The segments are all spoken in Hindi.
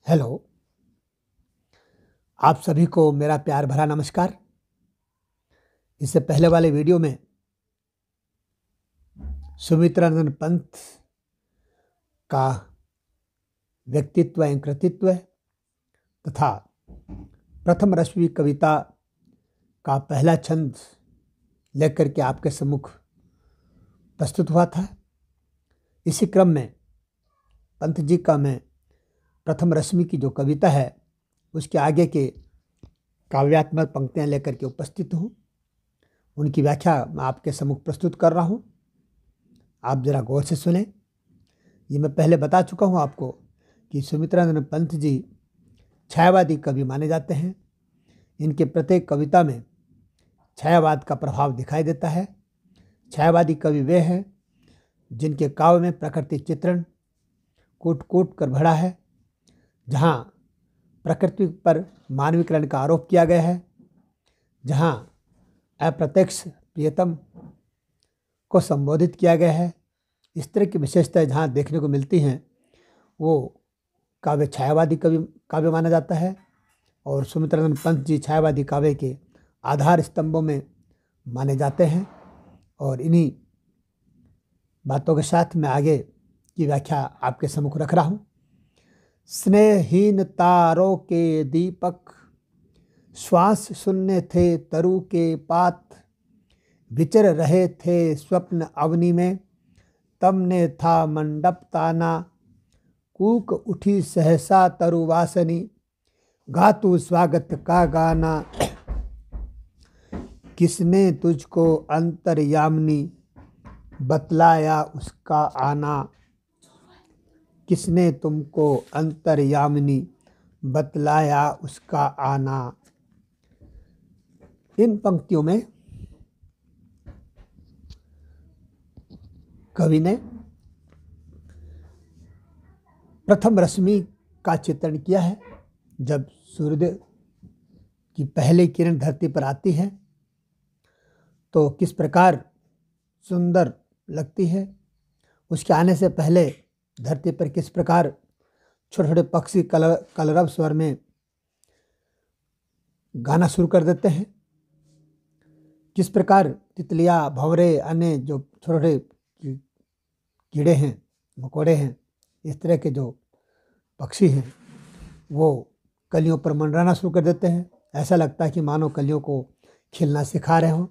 हेलो। आप सभी को मेरा प्यार भरा नमस्कार। इससे पहले वाले वीडियो में सुमित्रानंद पंत का व्यक्तित्व एवं कृतित्व तथा प्रथम रश्मि कविता का पहला छंद लेकर के आपके सम्मुख प्रस्तुत हुआ था। इसी क्रम में पंत जी का मैं प्रथम रश्मि की जो कविता है उसके आगे के काव्यात्मक पंक्तियां लेकर के उपस्थित हूँ। उनकी व्याख्या मैं आपके सम्मुख प्रस्तुत कर रहा हूँ। आप जरा गौर से सुने। ये मैं पहले बता चुका हूँ आपको कि सुमित्रानंद पंत जी छायावादी कवि माने जाते हैं। इनके प्रत्येक कविता में छायावाद का प्रभाव दिखाई देता है। छायावादी कवि वे हैं जिनके काव्य में प्रकृति चित्रण कूट कूट कर भरा है, जहाँ प्रकृति पर मानवीकरण का आरोप किया गया है, जहाँ अप्रत्यक्ष प्रियतम को संबोधित किया गया है। इस तरह की विशेषताएं जहाँ देखने को मिलती हैं वो काव्य छायावादी काव्य माना जाता है। और सुमित्रानंद पंत जी छायावादी काव्य के आधार स्तंभों में माने जाते हैं। और इन्हीं बातों के साथ मैं आगे की व्याख्या आपके सम्मुख रख रहा हूँ। स्नेहहीन तारों के दीपक श्वास शून्य थे तरु के पात, विचर रहे थे स्वप्न अवनि में, तब ने था मंडप ताना, कूक उठी सहसा तरुवासनी, गातु स्वागत का गाना, किसने तुझको अंतर्यामिनी बतलाया उसका आना, किसने तुमको अंतर्यामिनी बतलाया उसका आना। इन पंक्तियों में कवि ने प्रथम रश्मि का चित्रण किया है। जब सूर्योदय की पहली किरण धरती पर आती है तो किस प्रकार सुंदर लगती है, उसके आने से पहले धरती पर किस प्रकार छोटे छोटे पक्षी कलरव स्वर में गाना शुरू कर देते हैं, किस प्रकार तितलियाँ भंवरे अन्य जो छोटे छोटे कीड़े हैं मकोड़े हैं इस तरह के जो पक्षी हैं वो कलियों पर मंडराना शुरू कर देते हैं। ऐसा लगता है कि मानो कलियों को खिलना सिखा रहे हों।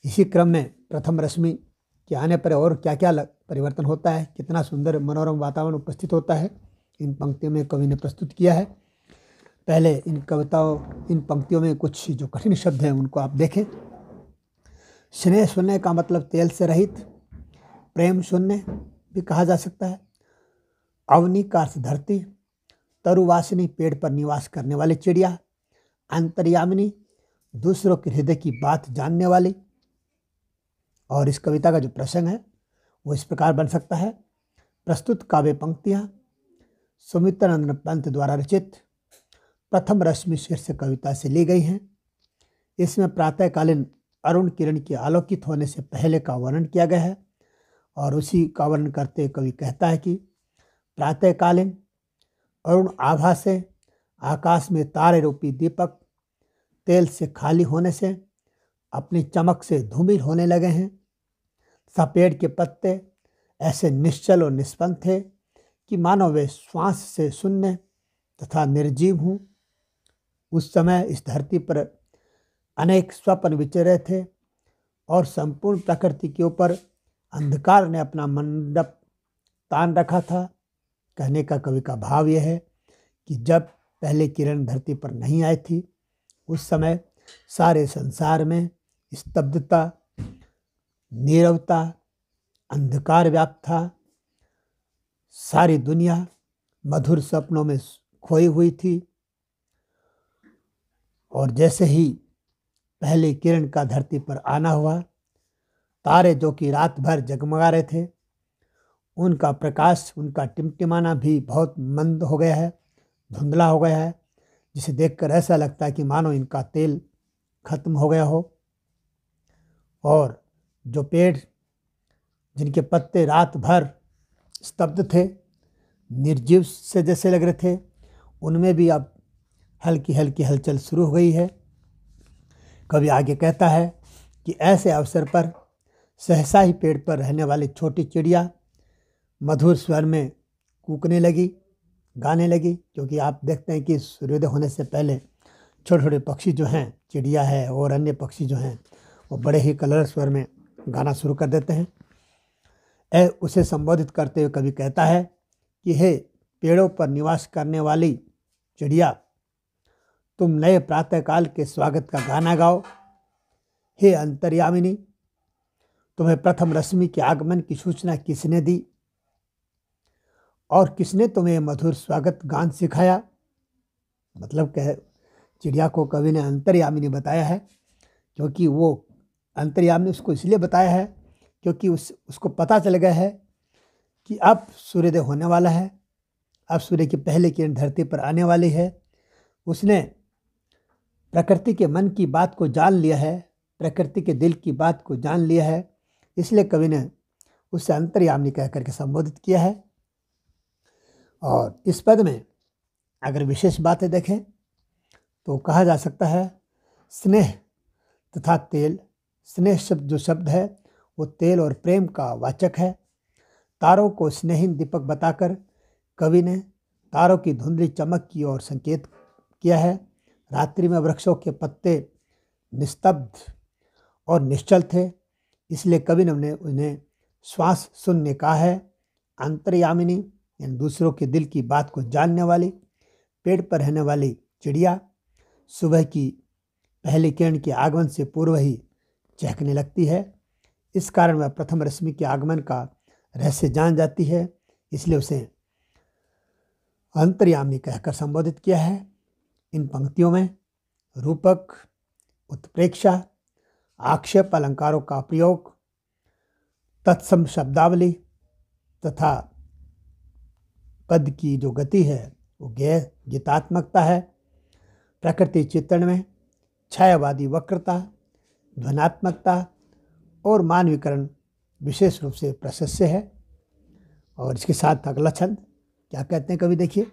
इसी क्रम में प्रथम रश्मि के आने पर और क्या क्या परिवर्तन होता है, कितना सुंदर मनोरम वातावरण उपस्थित होता है, इन पंक्तियों में कवि ने प्रस्तुत किया है। पहले इन पंक्तियों में कुछ जो कठिन शब्द हैं उनको आप देखें। स्नेह शून्य का मतलब तेल से रहित, प्रेम शून्य भी कहा जा सकता है। अवनी का अर्थ धरती, तरुवासिनी पेड़ पर निवास करने वाली चिड़िया, अंतर्यामिनी दूसरों के हृदय की बात जानने वाली। और इस कविता का जो प्रसंग है वो इस प्रकार बन सकता है। प्रस्तुत काव्य पंक्तियाँ सुमित्रानंद पंत द्वारा रचित प्रथम रश्मि शीर्षक कविता से ली गई हैं। इसमें प्रातःकालीन अरुण किरण के आलोकित होने से पहले का वर्णन किया गया है। और उसी का वर्णन करते कवि कहता है कि प्रातःकालीन अरुण आभा से आकाश में तारे रूपी दीपक तेल से खाली होने से अपनी चमक से धूमिल होने लगे हैं। पेड़ के पत्ते ऐसे निश्चल और निष्पन्न थे कि मानो वे श्वास से शून्य तथा निर्जीव हूँ। उस समय इस धरती पर अनेक स्वप्न विचर रहे थे और संपूर्ण प्रकृति के ऊपर अंधकार ने अपना मंडप तान रखा था। कहने का कवि का भाव यह है कि जब पहले किरण धरती पर नहीं आई थी उस समय सारे संसार में स्तब्धता, नीरवता, अंधकार व्याप्त था। सारी दुनिया मधुर सपनों में खोई हुई थी। और जैसे ही पहले किरण का धरती पर आना हुआ, तारे जो कि रात भर जगमगा रहे थे उनका प्रकाश, उनका टिमटिमाना भी बहुत मंद हो गया है, धुंधला हो गया है, जिसे देखकर ऐसा लगता है कि मानो इनका तेल खत्म हो गया हो। और जो पेड़ जिनके पत्ते रात भर स्तब्ध थे, निर्जीव से जैसे लग रहे थे, उनमें भी अब हल्की हल्की हलचल शुरू हो गई है। कवि आगे कहता है कि ऐसे अवसर पर सहसा ही पेड़ पर रहने वाली छोटी चिड़िया मधुर स्वर में कूकने लगी, गाने लगी। क्योंकि आप देखते हैं कि सूर्योदय होने से पहले छोटे छोटे पक्षी जो हैं, चिड़िया है और अन्य पक्षी जो हैं, वो बड़े ही कलर स्वर में गाना शुरू कर देते हैं। उसे संबोधित करते हुए कवि कहता है कि हे पेड़ों पर निवास करने वाली चिड़िया, तुम नए प्रातःकाल के स्वागत का गाना गाओ। हे अंतर्यामिनी, तुम्हें प्रथम रश्मि के आगमन की सूचना किसने दी और किसने तुम्हें मधुर स्वागत गान सिखाया। मतलब कह चिड़िया को कवि ने अंतर्यामिनी बताया है, क्योंकि वो अंतर्यामिनी उसको इसलिए बताया है क्योंकि उसको पता चल गया है कि अब सूर्योदय होने वाला है, अब सूर्य की पहली किरण धरती पर आने वाली है। उसने प्रकृति के मन की बात को जान लिया है, प्रकृति के दिल की बात को जान लिया है, इसलिए कवि ने उससे अंतर्यामिनी कह करके संबोधित किया है। और इस पद में अगर विशेष बातें देखें तो कहा जा सकता है स्नेह तथा तेल। स्नेह शब्द जो शब्द है वो तेल और प्रेम का वाचक है। तारों को स्नेहीन दीपक बताकर कवि ने तारों की धुंधली चमक की ओर संकेत किया है। रात्रि में वृक्षों के पत्ते निस्तब्ध और निश्चल थे, इसलिए कवि ने उन्हें श्वास शून्य कहा है। अंतर्यामिनी यानी दूसरों के दिल की बात को जानने वाली पेड़ पर रहने वाली चिड़िया सुबह की पहली किरण के आगमन से पूर्व ही चहकने लगती है। इस कारण वह प्रथम रश्मि के आगमन का रहस्य जान जाती है, इसलिए उसे अंतर्यामिनी कहकर संबोधित किया है। इन पंक्तियों में रूपक, उत्प्रेक्षा, आक्षेप अलंकारों का प्रयोग, तत्सम शब्दावली तथा पद की जो गति है वो गीतात्मकता है। प्रकृति चित्रण में छायावादी वक्रता, ध्वनात्मकता और मानवीकरण विशेष रूप से प्रशस्य है। और इसके साथ अगला छंद क्या कहते हैं कवि, देखिए।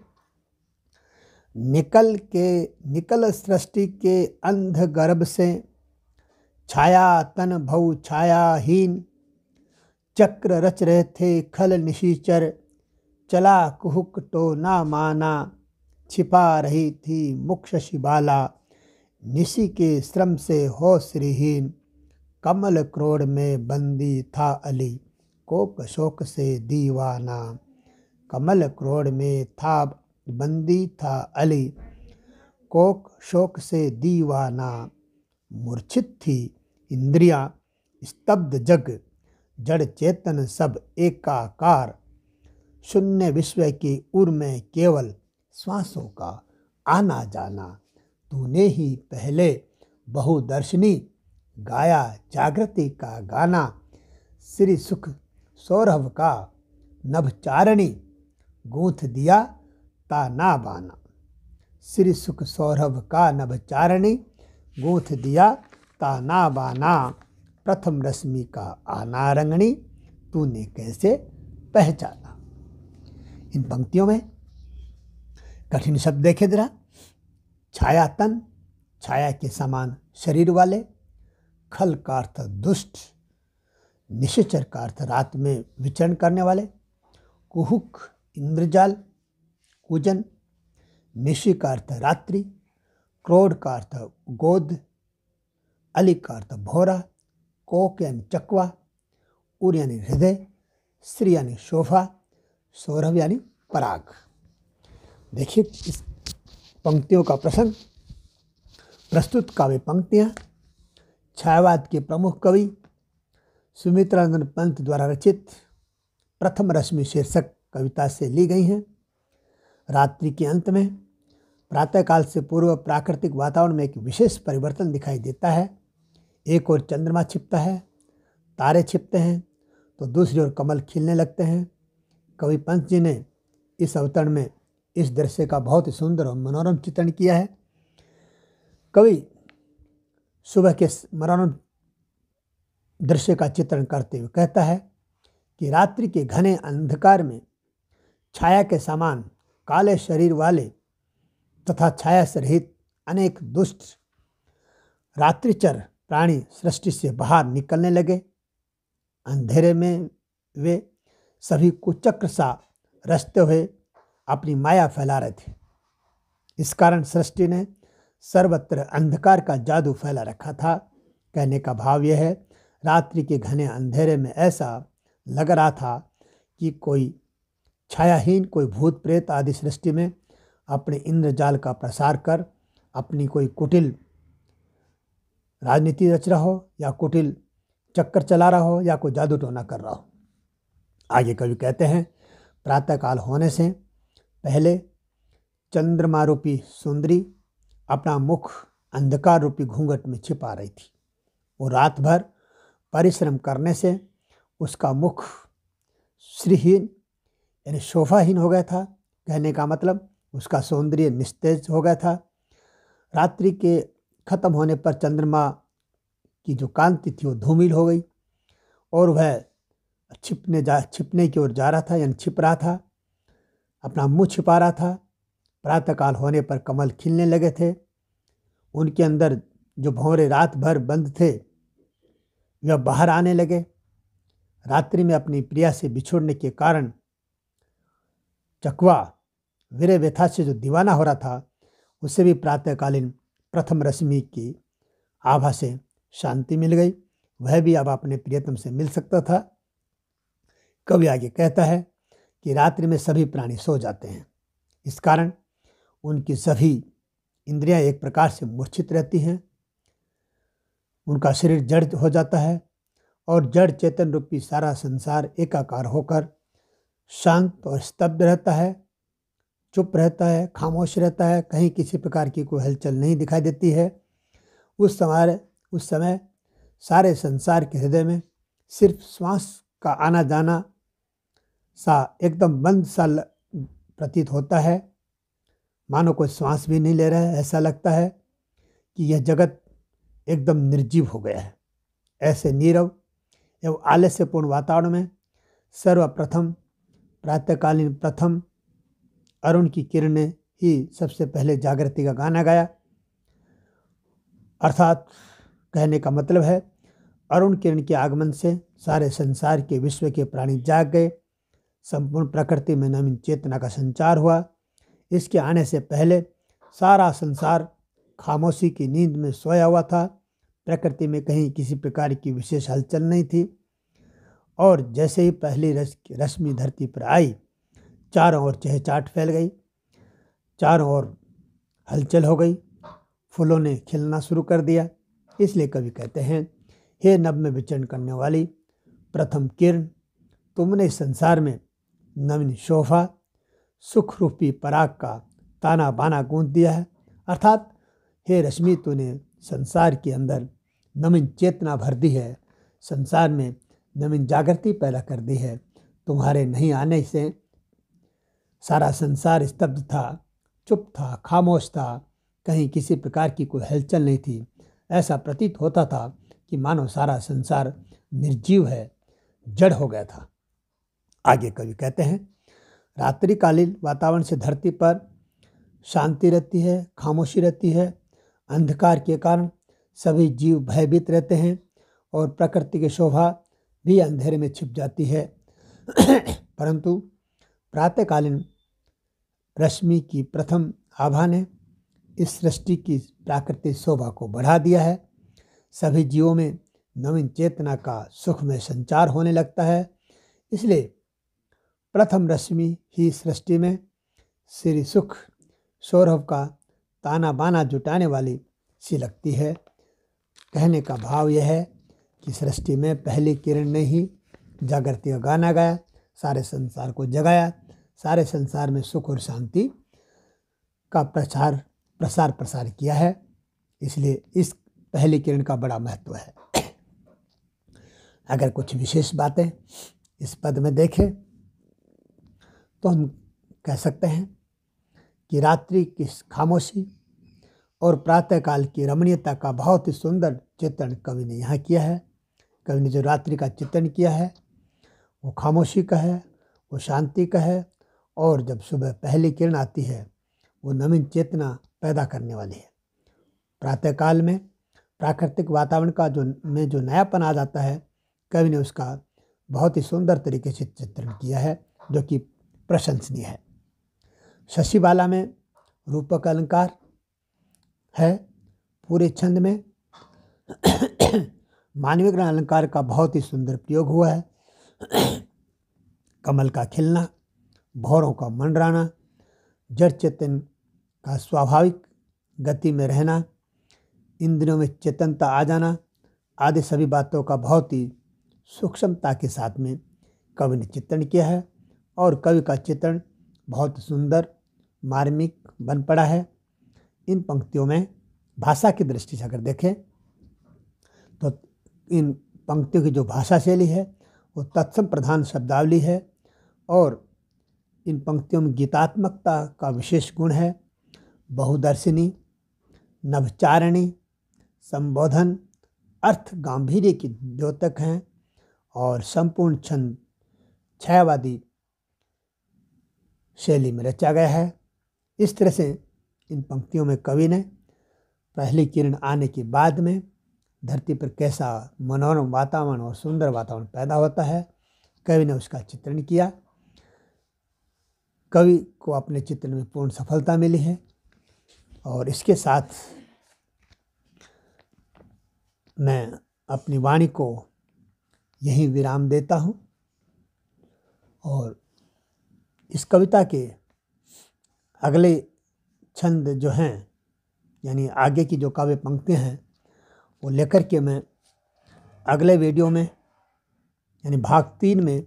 निकल सृष्टि के अंध गर्भ से, छाया तन भव छायाहीन, चक्र रच रहे थे खल निशिचर, चला कुहुक तो ना माना, छिपा रही थी मुख शिबाला, निशि के श्रम से हो श्रीहीन, कमल क्रोड़ में बंदी था अली, कोक शोक से दीवाना। कमल क्रोड़ में था बंदी था अली, कोक शोक से दीवाना। मूर्छित थी इंद्रियां, स्तब्ध जग, जड़ चेतन सब एकाकार, शून्य विश्व की उर में केवल श्वासों का आना जाना। तूने ही पहले बहुदर्शनी गाया जागृति का गाना, श्री सुख सौरभ का नभचारणी, गूंथ दिया ता ना बाना। श्री सुख सौरभ का नभचारणी, गूंथ दिया ता ना बाना। प्रथम रश्मि का आना रंगनी, तूने कैसे पहचाना। इन पंक्तियों में कठिन शब्द देखे जरा। छाया तन, छाया के समान शरीर वाले। खल का अर्थ दुष्ट, निश्चर का अर्थ रात में विचरण करने वाले। कुहुक इंद्रजाल, कूजन। निशि का अर्थ रात्रि। क्रोध का अर्थ गोद। अली का अर्थ भोरा। कोक यानी चकवा। उर यानी हृदय। श्री यानी शोभा। सौरभ यानी पराग। देखिए इस पंक्तियों का प्रसंग। प्रस्तुत काव्य पंक्तियाँ छायावाद के प्रमुख कवि सुमित्रानंद पंत द्वारा रचित प्रथम रश्मि शीर्षक कविता से ली गई हैं। रात्रि के अंत में प्रातःकाल से पूर्व प्राकृतिक वातावरण में एक विशेष परिवर्तन दिखाई देता है। एक ओर चंद्रमा छिपता है, तारे छिपते हैं, तो दूसरी ओर कमल खिलने लगते हैं। कवि पंत जी ने इस अवतरण में इस दृश्य का बहुत ही सुंदर और मनोरम चित्रण किया है। कवि सुबह के मनोरम दृश्य का चित्रण करते हुए कहता है कि रात्रि के घने अंधकार में छाया के समान काले शरीर वाले तथा छाया से रहित अनेक दुष्ट रात्रिचर प्राणी सृष्टि से बाहर निकलने लगे। अंधेरे में वे सभी कुचक्र सा रचते हुए अपनी माया फैला रहे थे। इस कारण सृष्टि ने सर्वत्र अंधकार का जादू फैला रखा था। कहने का भाव यह है, रात्रि के घने अंधेरे में ऐसा लग रहा था कि कोई छायाहीन कोई भूत प्रेत आदि सृष्टि में अपने इंद्रजाल का प्रसार कर अपनी कोई कुटिल राजनीति रच रहा हो या कुटिल चक्कर चला रहा हो या कोई जादू टोना कर रहा हो। आगे कवि कहते हैं, प्रातःकाल होने से पहले चंद्रमा रूपी सुंदरी अपना मुख अंधकार रूपी घूंघट में छिपा रही थी। वो रात भर परिश्रम करने से उसका मुख श्रीहीन यानी शोभाहीन हो गया था। कहने का मतलब उसका सौंदर्य निस्तेज हो गया था। रात्रि के खत्म होने पर चंद्रमा की जो कांति थी वो धूमिल हो गई और वह छिपने की ओर जा रहा था, यानी छिप रहा था, अपना मुंह छिपा रहा था। प्रातःकाल होने पर कमल खिलने लगे थे। उनके अंदर जो भंवरे रात भर बंद थे वह बाहर आने लगे। रात्रि में अपनी प्रिया से बिछोड़ने के कारण चकवा वीरे व्यथा से जो दीवाना हो रहा था उसे भी प्रातःकालीन प्रथम रश्मि की आभा से शांति मिल गई। वह भी अब अपने प्रियतम से मिल सकता था। कवि आगे कहता है कि रात्रि में सभी प्राणी सो जाते हैं। इस कारण उनकी सभी इंद्रियां एक प्रकार से मूर्छित रहती हैं। उनका शरीर जड़ हो जाता है और जड़ चेतन रूपी सारा संसार एकाकार होकर शांत और स्तब्ध रहता है, चुप रहता है, खामोश रहता है। कहीं किसी प्रकार की कोई हलचल नहीं दिखाई देती है। उस समय सारे संसार के हृदय में सिर्फ श्वास का आना जाना सा एकदम बंद सा प्रतीत होता है, मानो कोई श्वास भी नहीं ले रहा है। ऐसा लगता है कि यह जगत एकदम निर्जीव हो गया है। ऐसे नीरव एवं आलस्यपूर्ण वातावरण में सर्वप्रथम प्रातःकालीन प्रथम अरुण की किरण ने ही सबसे पहले जागृति का गाना गाया। अर्थात कहने का मतलब है, अरुण किरण के आगमन से सारे संसार के विश्व के प्राणी जाग गए। संपूर्ण प्रकृति में नवीन चेतना का संचार हुआ। इसके आने से पहले सारा संसार खामोशी की नींद में सोया हुआ था। प्रकृति में कहीं किसी प्रकार की विशेष हलचल नहीं थी और जैसे ही पहली रश्मि धरती पर आई, चारों ओर चहचहाट फैल गई, चारों ओर हलचल हो गई, फूलों ने खिलना शुरू कर दिया। इसलिए कवि कहते हैं, हे नभ में विचरण करने वाली प्रथम किरण, तुमने इस संसार में नवीन शोभा सुख रूपी पराग का ताना बाना गूंथ दिया है। अर्थात हे रश्मि, तूने संसार के अंदर नवीन चेतना भर दी है, संसार में नवीन जागृति पैदा कर दी है। तुम्हारे नहीं आने से सारा संसार स्तब्ध था, चुप था, खामोश था, कहीं किसी प्रकार की कोई हलचल नहीं थी। ऐसा प्रतीत होता था कि मानो सारा संसार निर्जीव है, जड़ हो गया था। आगे कवि कहते हैं, रात्रिकालीन वातावरण से धरती पर शांति रहती है, खामोशी रहती है। अंधकार के कारण सभी जीव भयभीत रहते हैं और प्रकृति की शोभा भी अंधेरे में छिप जाती है। परंतु प्रातःकालीन रश्मि की प्रथम आभा ने इस सृष्टि की प्राकृतिक शोभा को बढ़ा दिया है। सभी जीवों में नवीन चेतना का सुखमय संचार होने लगता है। इसलिए प्रथम रश्मि ही सृष्टि में श्री सुख सौरभ का ताना बाना जुटाने वाली सी लगती है। कहने का भाव यह है कि सृष्टि में पहली किरण ने ही जागृति का गाना गाया, सारे संसार को जगाया, सारे संसार में सुख और शांति का प्रसार किया है। इसलिए इस पहली किरण का बड़ा महत्व है। अगर कुछ विशेष बातें इस पद में देखें तो हम कह सकते हैं कि रात्रि की खामोशी और प्रातःकाल की रमणीयता का बहुत ही सुंदर चित्रण कवि ने यहाँ किया है। कवि ने जो रात्रि का चित्रण किया है वो खामोशी का है, वो शांति का है, और जब सुबह पहली किरण आती है वो नवीन चेतना पैदा करने वाली है। प्रातःकाल में प्राकृतिक वातावरण का जो नयापन आ जाता है, कवि ने उसका बहुत ही सुंदर तरीके से चित्रण किया है, जो कि प्रशंसनीय है। शशिबाला में रूपक अलंकार है। पूरे छंद में मानवीकरण अलंकार का बहुत ही सुंदर प्रयोग हुआ है। कमल का खिलना, भौरों का मंडराना, जड़ चेतन का स्वाभाविक गति में रहना, इंद्रियों में चेतनता आ जाना आदि सभी बातों का बहुत ही सूक्ष्मता के साथ में कवि ने चित्रण किया है। और कवि का चित्रण बहुत सुंदर मार्मिक बन पड़ा है। इन पंक्तियों में भाषा की दृष्टि से अगर देखें तो इन पंक्तियों की जो भाषा शैली है वो तत्सम प्रधान शब्दावली है, और इन पंक्तियों में गीतात्मकता का विशेष गुण है। बहुदर्शिनी, नवचारिणी, संबोधन, अर्थ गांधीर्य की द्योतक हैं, और संपूर्ण छंद छायावादी शैली में रचा गया है। इस तरह से इन पंक्तियों में कवि ने पहली किरण आने के बाद में धरती पर कैसा मनोरम वातावरण और सुंदर वातावरण पैदा होता है, कवि ने उसका चित्रण किया। कवि को अपने चित्रण में पूर्ण सफलता मिली है। और इसके साथ मैं अपनी वाणी को यहीं विराम देता हूँ, और इस कविता के अगले छंद जो हैं, यानी आगे की जो काव्य पंक्तियाँ हैं, वो लेकर के मैं अगले वीडियो में यानी भाग 3 में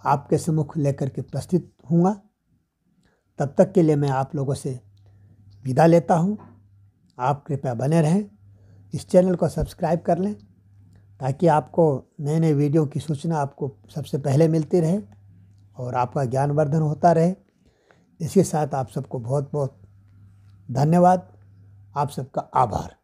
आपके सम्मुख लेकर के प्रस्तुत हूँगा। तब तक के लिए मैं आप लोगों से विदा लेता हूँ। आप कृपया बने रहें, इस चैनल को सब्सक्राइब कर लें ताकि आपको नए नए वीडियो की सूचना आपको सबसे पहले मिलती रहे और आपका ज्ञानवर्धन होता रहे। इसके साथ आप सबको बहुत बहुत धन्यवाद। आप सबका आभार।